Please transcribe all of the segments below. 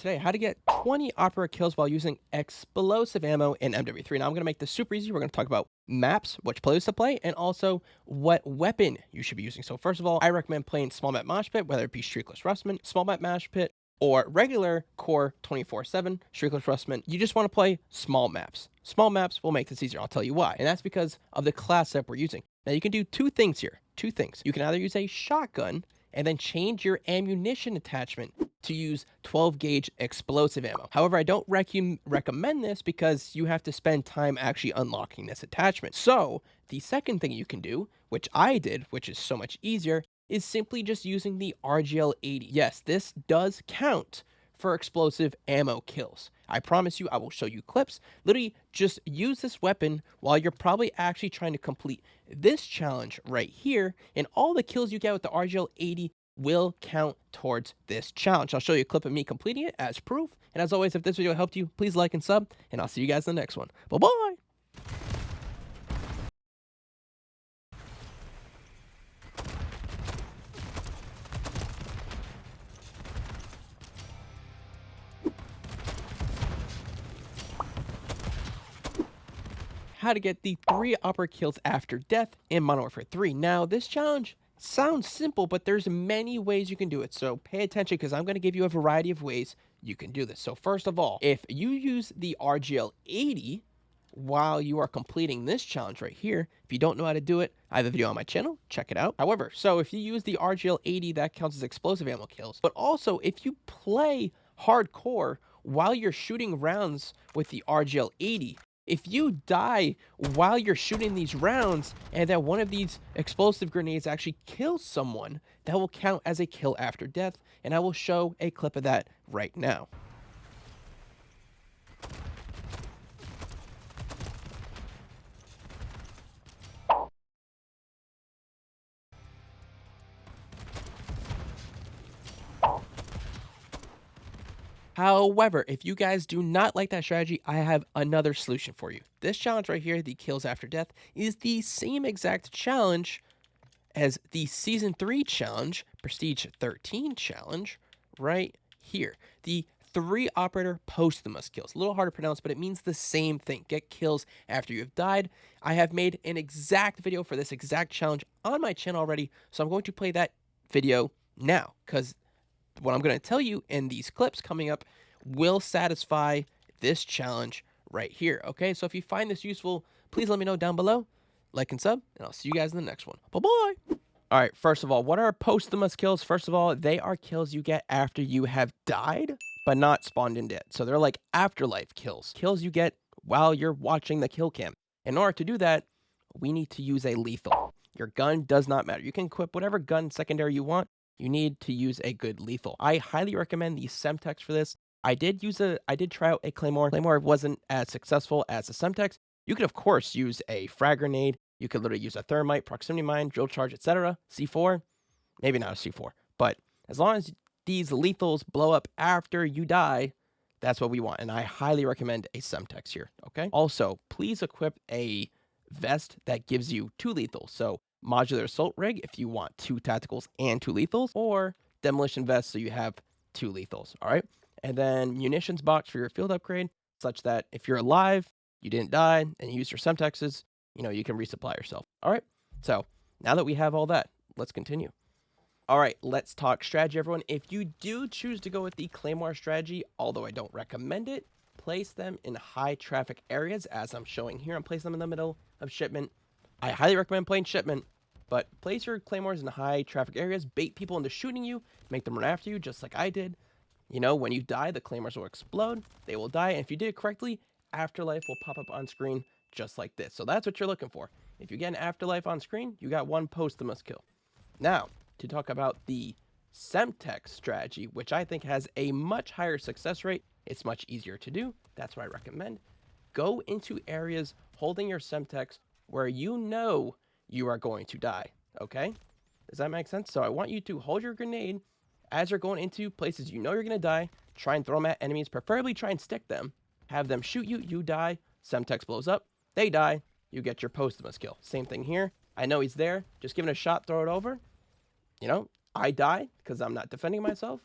today, how to get 20 opera kills while using explosive ammo in MW3. Now I'm going to make this super easy. We're going to talk about maps, which players to play, and also what weapon you should be using. So first of all, I recommend playing small map mosh pit, whether it be streakless rustman, small map mosh pit, or regular core 24/7 streakless rustman. You just want to play small maps. Small maps will make this easier. I'll tell you why. And that's because of the class setup we're using. Now you can do two things here. Two things. You can either use a shotgun and then change your ammunition attachment to use 12 gauge explosive ammo. However, I don't recommend this because you have to spend time actually unlocking this attachment. So the second thing you can do, which I did, which is so much easier, is simply just using the RGL-80. Yes, this does count for explosive ammo kills. I promise you, I will show you clips. Literally, just use this weapon while you're probably actually trying to complete this challenge right here, and all the kills you get with the RGL-80 will count towards this challenge. I'll show you a clip of me completing it as proof. And as always, if this video helped you, please like and sub, and I'll see you guys in the next one. Bye-bye! How to get the 3 opera kills after death in Modern Warfare 3. Now, this challenge sounds simple, but there's many ways you can do it. So pay attention because I'm going to give you a variety of ways you can do this. So first of all, if you use the RGL-80 while you are completing this challenge right here, if you don't know how to do it, I have a video on my channel, check it out. However, so if you use the RGL-80, that counts as explosive ammo kills. But also, if you play hardcore while you're shooting rounds with the RGL-80, if you die while you're shooting these rounds and then one of these explosive grenades actually kills someone, that will count as a kill after death, and I will show a clip of that right now. However, if you guys do not like that strategy, I have another solution for you. This challenge right here, the kills after death, is the same exact challenge as the Season 3 challenge, Prestige 13 challenge, right here. The 3 operator posthumous kills. A little hard to pronounce, but it means the same thing. Get kills after you have died. I have made an exact video for this exact challenge on my channel already, so I'm going to play that video now, because what I'm going to tell you in these clips coming up will satisfy this challenge right here. Okay, so if you find this useful, please let me know down below. Like and sub, and I'll see you guys in the next one. Bye-bye. All right, first of all, what are posthumous kills? First of all, they are kills you get after you have died, but not spawned in dead. So they're like afterlife kills. Kills you get while you're watching the kill cam. In order to do that, we need to use a lethal. Your gun does not matter. You can equip whatever gun secondary you want. You need to use a good lethal. I highly recommend the Semtex for this. I did try out a Claymore. Claymore wasn't as successful as the Semtex. You could, of course, use a frag grenade. You could literally use a thermite, proximity mine, drill charge, etc. C4, maybe not a C4, but as long as these lethals blow up after you die, that's what we want. And I highly recommend a Semtex here, okay? Also, please equip a vest that gives you 2 lethals. So modular assault rig if you want 2 tacticals and 2 lethals, or demolition vest so you have 2 lethals, all right? And then munitions box for your field upgrade, such that if you're alive, you didn't die, and you use your Semtexes, you can resupply yourself. All right, so now that we have all that, let's continue. All right, let's talk strategy, everyone. If you do choose to go with the Claymore strategy, although I don't recommend it, place them in high traffic areas, as I'm showing here. I'm placing them in the middle of shipment. I highly recommend playing shipment, but place your Claymores in high traffic areas, bait people into shooting you, make them run after you, just like I did. When you die, the Claymores will explode, they will die, and if you did it correctly, Afterlife will pop up on screen just like this. So that's what you're looking for. If you get an Afterlife on screen, you got 1 posthumous kill. Now, to talk about the Semtex strategy, which I think has a much higher success rate, it's much easier to do. That's what I recommend. Go into areas holding your Semtex where you know you are going to die, okay? Does that make sense? So I want you to hold your grenade as you're going into places you know you're going to die. Try and throw them at enemies, preferably try and stick them. Have them shoot you, you die, Semtex blows up, they die, you get your posthumous kill. Same thing here. I know he's there, just give it a shot, throw it over. I die because I'm not defending myself.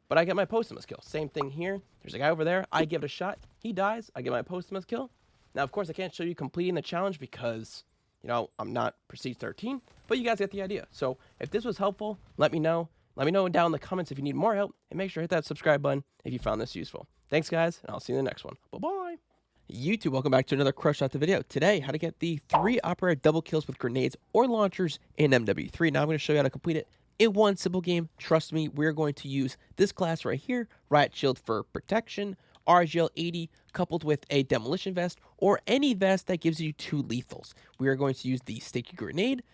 but I get my posthumous kill. Same thing here. There's a guy over there. I give it a shot. He dies. I get my posthumous kill. Now, of course, I can't show you completing the challenge because, you know, I'm not Prestige 13, but you guys get the idea. So if this was helpful, let me know. Let me know down in the comments if you need more help, and make sure to hit that subscribe button if you found this useful. Thanks, guys, and I'll see you in the next one. Bye-bye. YouTube, welcome back to another Crush Shot the video. Today, how to get the 3 operator double kills with grenades or launchers in MW3. Now I'm going to show you how to complete it in one simple game. Trust me, we're going to use this class right here, Riot Shield for protection, RGL 80 coupled with a demolition vest, or any vest that gives you 2 lethals. We are going to use the sticky grenade.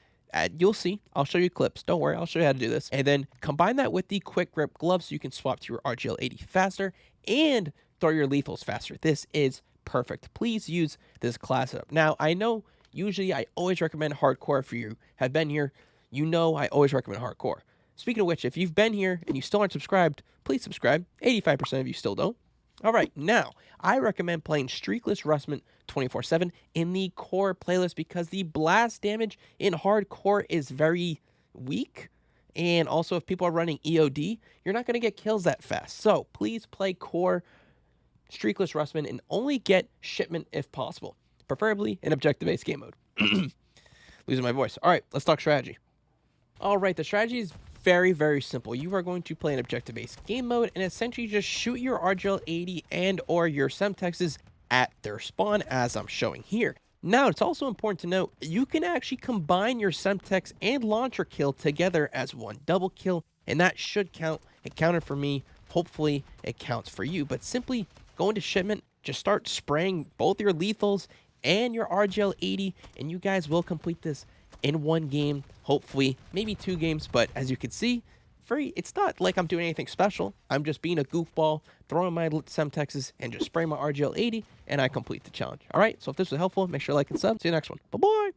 You'll see. I'll show you clips. Don't worry. I'll show you how to do this. And then combine that with the quick grip gloves so you can swap to your RGL 80 faster and throw your lethals faster. This is perfect. Please use this class setup. Now, I know usually I always recommend hardcore. If you have been here, you know I always recommend hardcore. Speaking of which, if you've been here and you still aren't subscribed, please subscribe. 85% of you still don't. All right, now, I recommend playing Streakless Rustment 24/7 in the core playlist because the blast damage in hardcore is very weak. And also, if people are running EOD, you're not going to get kills that fast. So, please play core Streakless Rustment and only get shipment if possible, preferably in objective-based game mode. Losing my voice. All right, let's talk strategy. All right, the strategy is very, very simple. You are going to play an objective-based game mode and essentially just shoot your RGL 80 and or your Semtexes at their spawn, as I'm showing here. Now, it's also important to note, you can actually combine your Semtex and launcher kill together as one double kill, and that should count. It counted for me. Hopefully, it counts for you. But simply go into shipment, just start spraying both your lethals and your RGL 80, and you guys will complete this in one game, hopefully, maybe 2 games, but as you can see, it's not like I'm doing anything special. I'm just being a goofball, throwing my Semtexes, and just spraying my RGL 80, and I complete the challenge. All right, so if this was helpful, make sure to like and sub. See you next one. Bye-bye.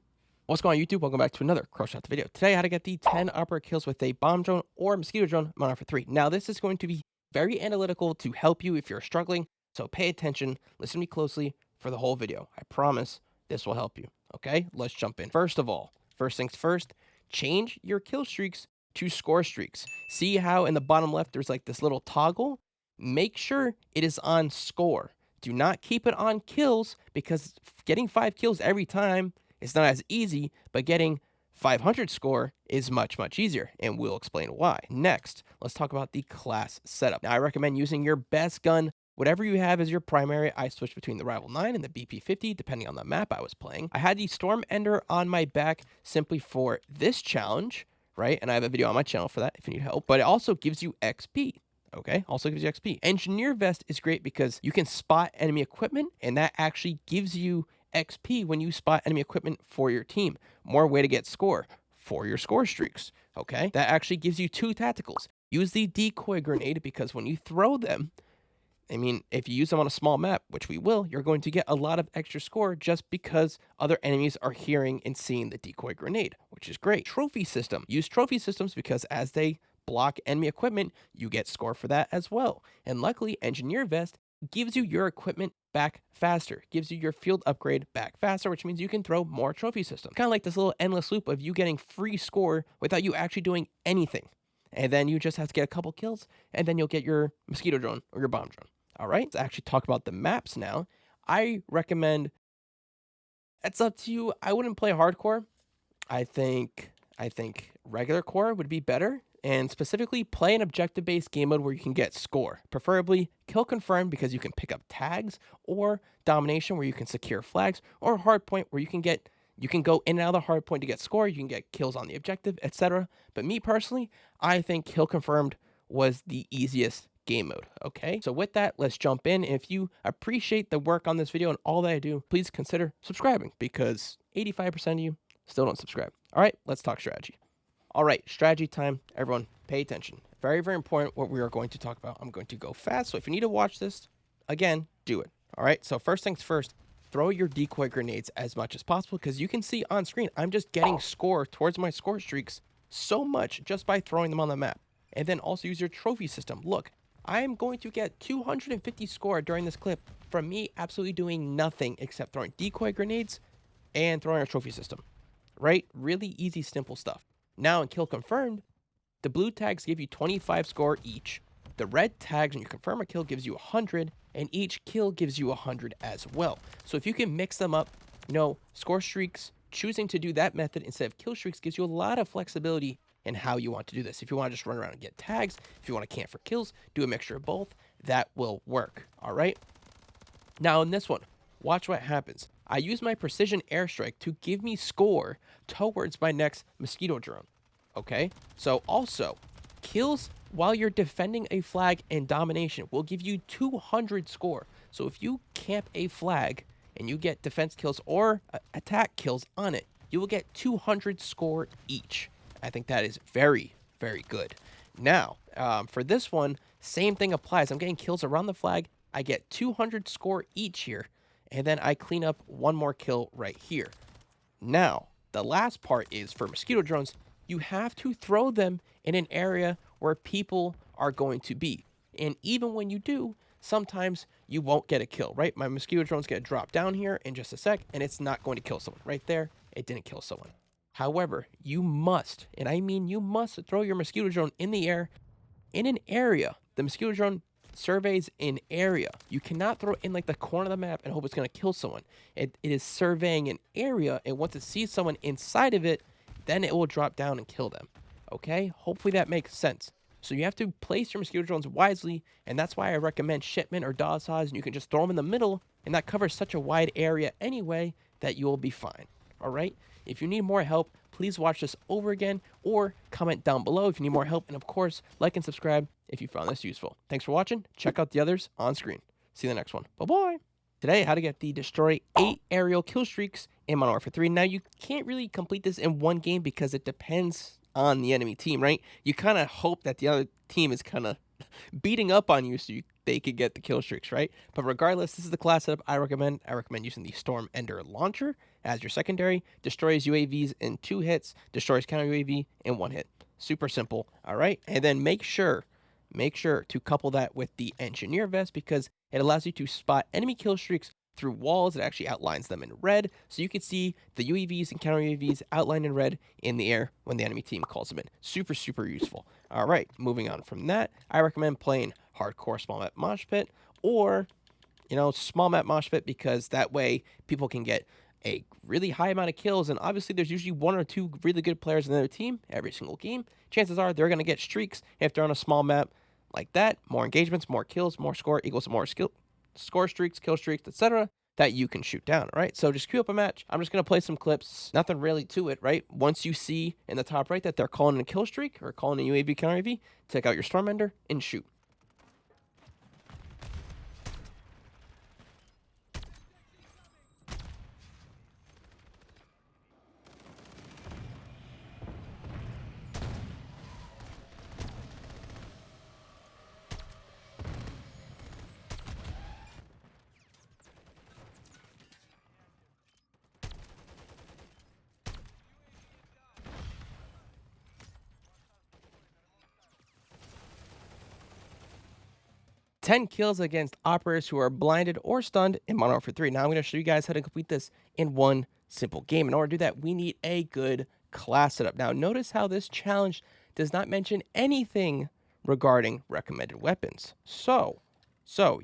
What's going on, YouTube? Welcome back to another Crush Shot the video. Today, how to get the 10 operator kills with a bomb drone or mosquito drone MW3. Now, this is going to be very analytical to help you if you're struggling, so pay attention, listen to me closely for the whole video. I promise this will help you. Okay, let's jump in. First of all, first things first, change your kill streaks to score streaks. See how in the bottom left there's like this little toggle? Make sure it is on score. Do not keep it on kills because getting 5 kills every time is not as easy, but getting 500 score is much, much easier, and we'll explain why. Next, let's talk about the class setup. Now, I recommend using your best gun. Whatever you have as your primary, I switched between the Rival 9 and the BP50, depending on the map I was playing. I had the Storm Ender on my back simply for this challenge, right? And I have a video on my channel for that if you need help. But it also gives you XP, okay? Also gives you XP. Engineer Vest is great because you can spot enemy equipment, and that actually gives you XP when you spot enemy equipment for your team. More way to get score for your score streaks, okay? That actually gives you 2 tacticals. Use the decoy grenade because when you throw them, I mean, if you use them on a small map, which we will, you're going to get a lot of extra score just because other enemies are hearing and seeing the decoy grenade, which is great. Trophy system. Use trophy systems because as they block enemy equipment, you get score for that as well. And luckily, Engineer Vest gives you your equipment back faster, gives you your field upgrade back faster, which means you can throw more trophy systems. Kind of like this little endless loop of you getting free score without you actually doing anything. And then you just have to get a couple kills, and then you'll get your mosquito drone or your bomb drone. All right, let's actually talk about the maps now. I recommend, it's up to you. I wouldn't play hardcore. I think regular core would be better, and specifically play an objective-based game mode where you can get score. Preferably kill confirmed because you can pick up tags, or domination where you can secure flags, or hardpoint where you can go in and out of the hardpoint to get score. You can get kills on the objective, etc. But me personally, I think kill confirmed was the easiest game mode. Okay, so with that, let's jump in. If you appreciate the work on this video and all that I do, please consider subscribing because 85% of you still don't subscribe. All right, let's talk strategy. All right, strategy time. Everyone, pay attention. Very, very important what we are going to talk about. I'm going to go fast, so if you need to watch this, again, do it. All right, so first things first, throw your decoy grenades as much as possible because you can see on screen, I'm just getting score towards my score streaks so much just by throwing them on the map. And then also use your trophy system. Look, I am going to get 250 score during this clip from me absolutely doing nothing except throwing decoy grenades and throwing a trophy system, right? Really easy, simple stuff. Now in kill confirmed, the blue tags give you 25 score each. The red tags when you confirm a kill gives you 100, and each kill gives you 100 as well. So if you can mix them up, score streaks, choosing to do that method instead of kill streaks gives you a lot of flexibility in how you want to do this. If you want to just run around and get tags, if you want to camp for kills, do a mixture of both, that will work, all right? Now in this one, watch what happens. I use my precision airstrike to give me score towards my next Mosquito drone, okay? So also, kills while you're defending a flag in domination will give you 200 score. So if you camp a flag and you get defense kills or attack kills on it, you will get 200 score each. I think that is very, very good. Now, for this one, same thing applies. I'm getting kills around the flag. I get 200 score each here, and then I clean up one more kill right here. Now, the last part is for Mosquito drones, you have to throw them in an area where people are going to be. And even when you do, sometimes you won't get a kill, right? My Mosquito drone's going to drop down here in just a sec, and it's not going to kill someone. Right there, it didn't kill someone. However, you must, and I mean you must, throw your Mosquito drone in the air in an area. The Mosquito drone surveys an area. You cannot throw it in like the corner of the map and hope it's going to kill someone. It is surveying an area, and once it sees someone inside of it, then it will drop down and kill them. Okay? Hopefully that makes sense. So you have to place your Mosquito drones wisely, and that's why I recommend shipment or DAW saws, and you can just throw them in the middle, and that covers such a wide area anyway that you'll be fine. All right? If you need more help, please watch this over again or comment down below if you need more help. And of course, like and subscribe if you found this useful. Thanks for watching. Check out the others on screen. See you in the next one. Bye-bye. Today, how to get the destroy 8 aerial kill streaks in Modern Warfare 3. Now, you can't really complete this in one game because it depends on the enemy team, right? You kind of hope that the other team is kind of beating up on you so they could get the kill streaks, right? But regardless, this is the class setup I recommend. I recommend using the Storm Ender launcher as your secondary. Destroys UAVs in 2 hits, destroys counter UAV in 1 hit. Super simple, all right? And then make sure to couple that with the engineer vest because it allows you to spot enemy kill streaks through walls. It actually outlines them in red, so you can see the UAVs and counter UAVs outlined in red in the air when the enemy team calls them in. Super, super useful. All right, moving on from that, I recommend playing hardcore small map mosh pit or, small map mosh pit because that way people can get a really high amount of kills, and obviously there's usually 1 or 2 really good players in their team every single game. Chances are they're going to get streaks if they're on a small map like that. More engagements, more kills, more score equals more score streaks, kill streaks, etc. that you can shoot down, right? So just queue up a match. I'm just going to play some clips. Nothing really to it, right? Once you see in the top right that they're calling a kill streak or calling a UAV counter UAV, take out your Storm Ender and shoot. Ten kills against operators who are blinded or stunned in Modern Warfare 3. Now I'm going to show you guys how to complete this in one simple game. In order to do that, we need a good class setup. Now notice how this challenge does not mention anything regarding recommended weapons. So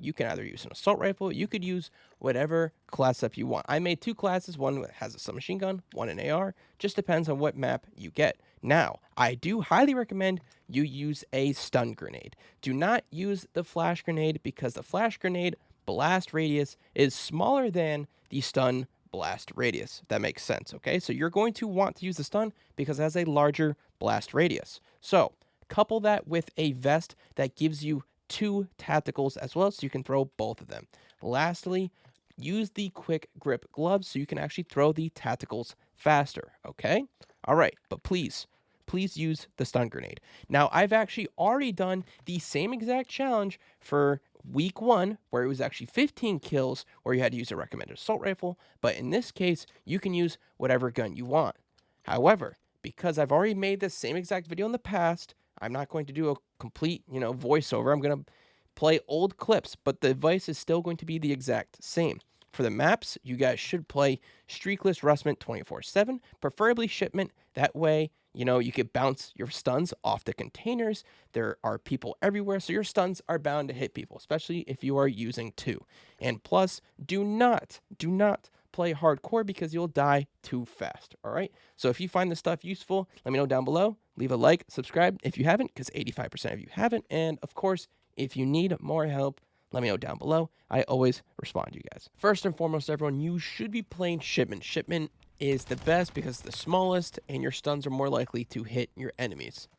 you can either use an assault rifle, you could use whatever class up you want. I made 2 classes, one has a submachine gun, one an AR, just depends on what map you get. Now, I do highly recommend you use a stun grenade. Do not use the flash grenade because the flash grenade blast radius is smaller than the stun blast radius. If that makes sense, okay? So you're going to want to use the stun because it has a larger blast radius. So couple that with a vest that gives you 2 tacticals as well, so you can throw both of them. Lastly, use the quick grip gloves so you can actually throw the tacticals faster, okay? All right, but please use the stun grenade. Now, I've actually already done the same exact challenge for week 1, where it was actually 15 kills, where you had to use a recommended assault rifle, but in this case, you can use whatever gun you want. However, because I've already made this same exact video in the past, I'm not going to do a complete, voiceover. I'm going to play old clips, but the advice is still going to be the exact same. For the maps, you guys should play Streakless Rustment 24/7, preferably Shipment. That way, You know, you could bounce your stuns off the containers. There are people everywhere, so your stuns are bound to hit people, especially if you are using 2. And plus, do not play hardcore because you'll die too fast, all right? So if you find this stuff useful, let me know down below. Leave a like, subscribe if you haven't, because 85% of you haven't. And of course, if you need more help, let me know down below. I always respond to you guys. First and foremost, everyone, you should be playing Shipment. Shipment is the best because it's the smallest and your stuns are more likely to hit your enemies.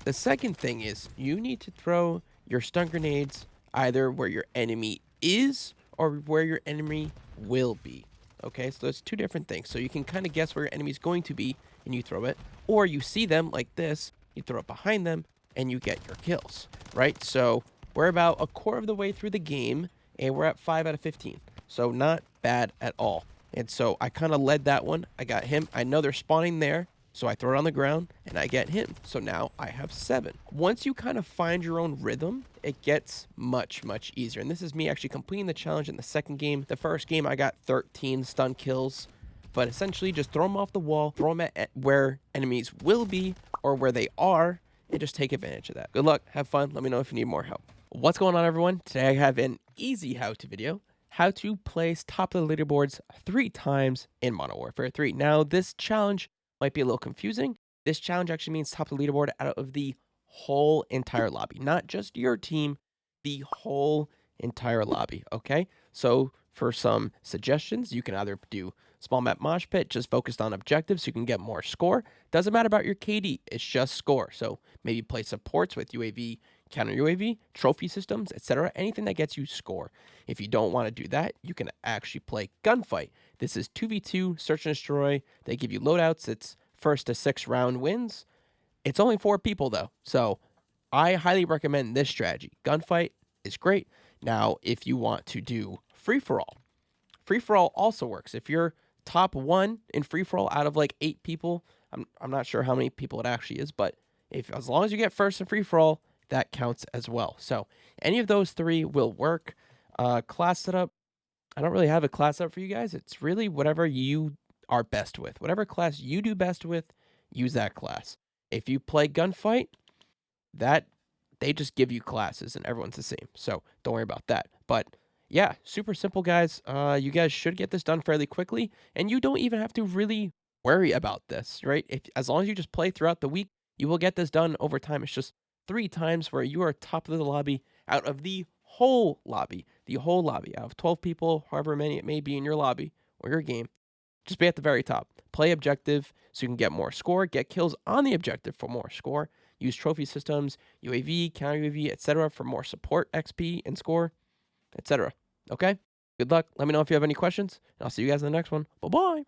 The second thing is you need to throw your stun grenades either where your enemy is or where your enemy will be. Okay, so that's 2 different things. So you can kind of guess where your enemy's going to be and you throw it, or you see them like this, you throw it behind them and you get your kills, right? So we're about a quarter of the way through the game and we're at 5 out of 15. So not bad at all. And so I kind of led that one. I got him. I know they're spawning there. So I throw it on the ground and I get him. So now I have 7. Once you kind of find your own rhythm, it gets much easier. And this is me actually completing the challenge in the second game. The first game I got 13 stun kills. But essentially just throw them off the wall, throw them at where enemies will be or where they are, and just take advantage of that. Good luck. Have fun. Let me know if you need more help. What's going on, everyone? Today I have an easy how-to video. How to place top of the leaderboards 3 times in Modern Warfare 3. Now, this challenge might be a little confusing. This challenge actually means top of the leaderboard out of the whole entire lobby, not just your team, the whole entire lobby, okay? So for some suggestions, you can either do small map mosh pit, just focused on objectives so you can get more score. Doesn't matter about your KD, it's just score. So maybe play supports with UAV, counter UAV, trophy systems, etc. Anything that gets you score. If you don't want to do that, you can actually play gunfight. This is 2v2, search and destroy. They give you loadouts. It's 1st to 6th round wins. It's only 4 people though. So I highly recommend this strategy. Gunfight is great. Now, if you want to do free-for-all, free-for-all also works. If you're top 1 in free-for-all out of like 8 people, I'm not sure how many people it actually is, but as long as you get first in free-for-all, that counts as well. So any of those 3 will work. Class setup, I don't really have a class setup for you guys. It's really whatever you are best with. Whatever class you do best with, use that class. If you play gunfight, that they just give you classes and everyone's the same. So don't worry about that. But yeah, super simple, guys. You guys should get this done fairly quickly, and you don't even have to really worry about this, right? As long as you just play throughout the week, you will get this done over time. It's just 3 times where you are top of the lobby out of the whole lobby, out of 12 people, however many it may be in your lobby or your game. Just be at the very top. Play objective so you can get more score, get kills on the objective for more score. Use trophy systems, UAV, counter UAV, etc. for more support XP and score, etc. Okay? Good luck. Let me know if you have any questions, and I'll see you guys in the next one. Bye-bye.